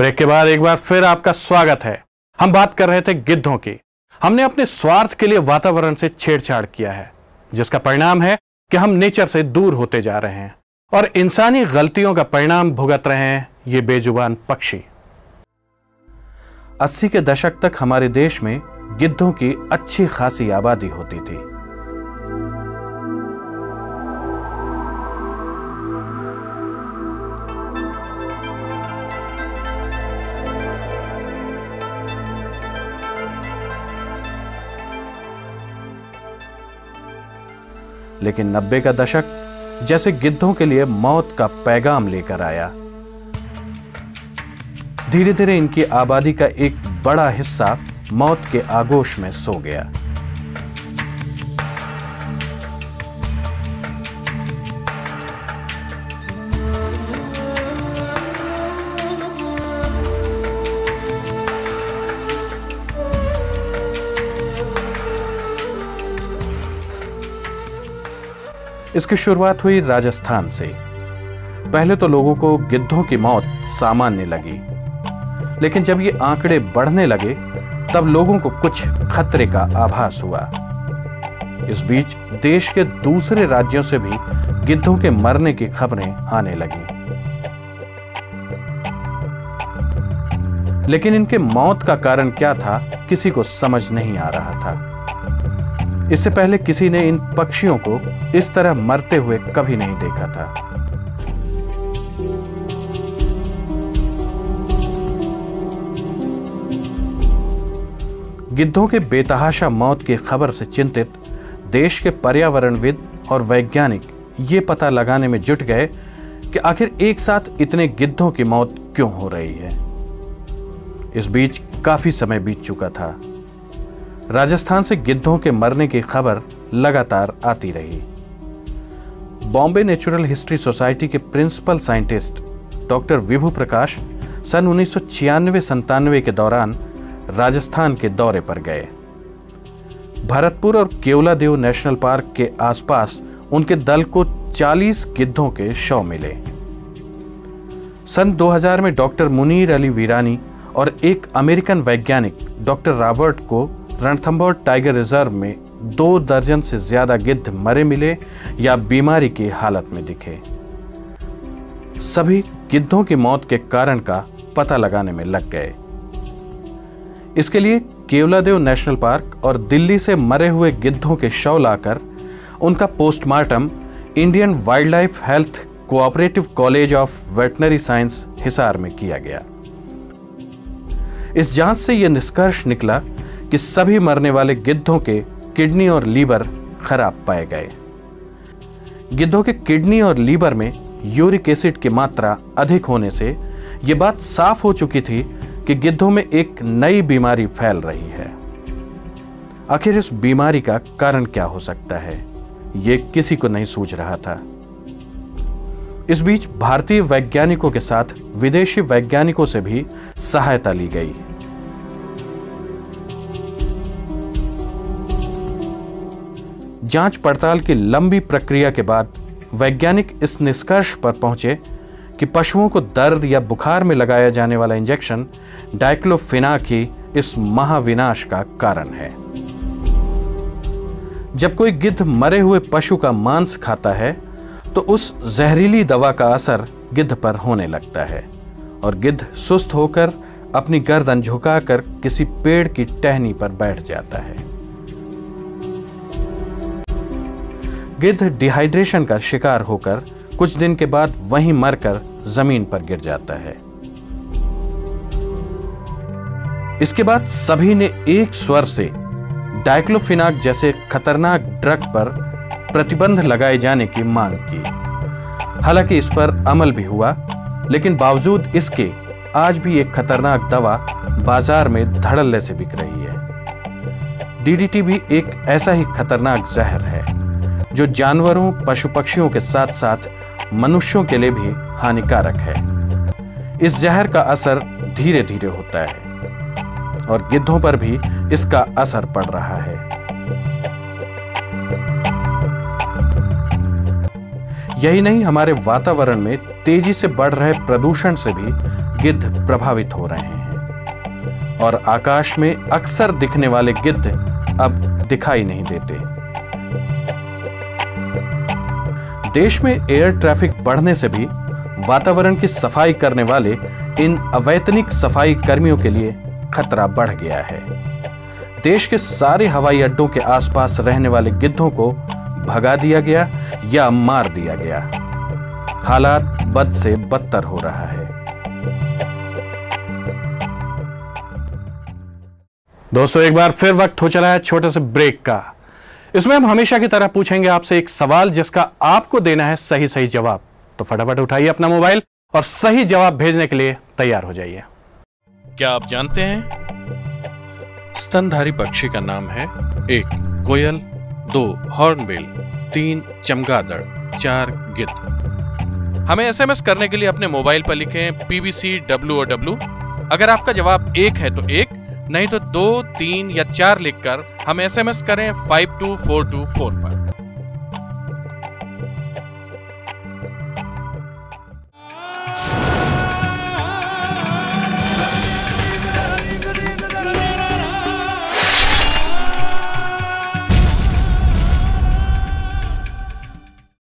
Break के बाद एक बार फिर आपका स्वागत है। हम बात कर रहे थे गिद्धों की। हमने अपने स्वार्थ के लिए वातावरण से छेड़छाड़ किया है, जिसका परिणाम है कि हम नेचर से दूर होते जा रहे हैं और इंसानी गलतियों का परिणाम भुगत रहे हैं ये बेजुबान पक्षी। 80 के दशक तक हमारे देश में गिद्धों की अच्छी खासी आबादी होती थी। लेकिन 90 का दशक जैसे गिद्धों के लिए मौत का पैगाम लेकर आया। धीरे धीरे इनकी आबादी का एक बड़ा हिस्सा मौत के आगोश में सो गया। इसकी शुरुआत हुई राजस्थान से। पहले तो लोगों को गिद्धों की मौत सामान्य लगी, लेकिन जब ये आंकड़े बढ़ने लगे तब लोगों को कुछ खतरे का आभास हुआ। इस बीच देश के दूसरे राज्यों से भी गिद्धों के मरने की खबरें आने लगीं। लेकिन इनके मौत का कारण क्या था, किसी को समझ नहीं आ रहा था। इससे पहले किसी ने इन पक्षियों को इस तरह मरते हुए कभी नहीं देखा था। गिद्धों के बेतहाशा मौत की खबर से चिंतित देश के पर्यावरणविद और वैज्ञानिक ये पता लगाने में जुट गए कि आखिर एक साथ इतने गिद्धों की मौत क्यों हो रही है। इस बीच काफी समय बीत चुका था। राजस्थान से गिद्धों के मरने की खबर लगातार आती रही। बॉम्बे नेचुरल हिस्ट्री सोसाइटी के प्रिंसिपल साइंटिस्ट डॉक्टर विभु प्रकाश सन 1996-97 के दौरान राजस्थान के दौरे पर गए। भरतपुर और केवलादेव नेशनल पार्क के आसपास उनके दल को 40 गिद्धों के शव मिले। सन 2000 में डॉक्टर मुनीर अली वीरानी और एक अमेरिकन वैज्ञानिक डॉक्टर रॉबर्ट को रणथंभौर टाइगर रिजर्व में 2 दर्जन से ज्यादा गिद्ध मरे मिले या बीमारी की हालत में दिखे। सभी गिद्धों की मौत के कारण का पता लगाने में लग गए। इसके लिए केवलादेव नेशनल पार्क और दिल्ली से मरे हुए गिद्धों के शव लाकर उनका postmortem Indian wild life health cooperative college of veterinary science Hisar में किया गया। इस जांच से यह निष्कर्ष निकला कि सभी मरने वाले गिद्धों के किडनी और लीवर खराब पाए गए। गिद्धों के किडनी और लीवर में यूरिक एसिड की मात्रा अधिक होने से यह बात साफ हो चुकी थी कि गिद्धों में एक नई बीमारी फैल रही है। आखिर इस बीमारी का कारण क्या हो सकता है, यह किसी को नहीं सूझ रहा था। इस बीच भारतीय वैज्ञानिकों के साथ विदेशी वैज्ञानिकों से भी सहायता ली गई। जांच पड़ताल की लंबी प्रक्रिया के बाद वैज्ञानिक इस निष्कर्ष पर पहुंचे कि पशुओं को दर्द या बुखार में लगाया जाने वाला इंजेक्शन डाइक्लोफिनाक ही इस महाविनाश का कारण है। जब कोई गिद्ध मरे हुए पशु का मांस खाता है तो उस जहरीली दवा का असर गिद्ध पर होने लगता है और गिद्ध सुस्त होकर अपनी गर्दन झुकाकर किसी पेड़ की टहनी पर बैठ जाता है। गिद्ध डिहाइड्रेशन का शिकार होकर कुछ दिन के बाद वहीं मरकर जमीन पर गिर जाता है। इसके बाद सभी ने एक स्वर से डाइक्लोफिनाक जैसे खतरनाक ड्रग पर प्रतिबंध लगाए जाने की मांग की। हालांकि इस पर अमल भी हुआ, लेकिन बावजूद इसके आज भी एक खतरनाक दवा बाजार में धड़ल्ले से बिक रही है। डीडीटी भी एक ऐसा ही खतरनाक जहर है जो जानवरों, पशु पक्षियों के साथ साथ मनुष्यों के लिए भी हानिकारक है। इस जहर का असर धीरे धीरे होता है और गिद्धों पर भी इसका असर पड़ रहा है। यही नहीं, हमारे वातावरण में तेजी से बढ़ रहे प्रदूषण से भी गिद्ध प्रभावित हो रहे हैं और आकाश में अक्सर दिखने वाले गिद्ध अब दिखाई नहीं देते। देश में एयर ट्रैफिक बढ़ने से भी वातावरण की सफाई करने वाले इन अवैतनिक सफाई कर्मियों के लिए खतरा बढ़ गया है। देश के सारे हवाई अड्डों के आसपास रहने वाले गिद्धों को भगा दिया गया या मार दिया गया। हालात बद से बदतर हो रहा है। दोस्तों, एक बार फिर वक्त हो चला है छोटे से ब्रेक का। इसमें हम हमेशा की तरह पूछेंगे आपसे एक सवाल जिसका आपको देना है सही सही जवाब। तो फटाफट उठाइए अपना मोबाइल और सही जवाब भेजने के लिए तैयार हो जाइए। क्या आप जानते हैं स्तनधारी पक्षी का नाम है? 1 कोयल, 2 हॉर्नबिल, 3 चमगादड़, 4 गिद्ध। हमें एसएमएस करने के लिए अपने मोबाइल पर लिखें PBC WOW। अगर आपका जवाब 1 है तो 1, नहीं तो 2, 3 या 4 लिखकर हमें एसएमएस करें 52424 पर।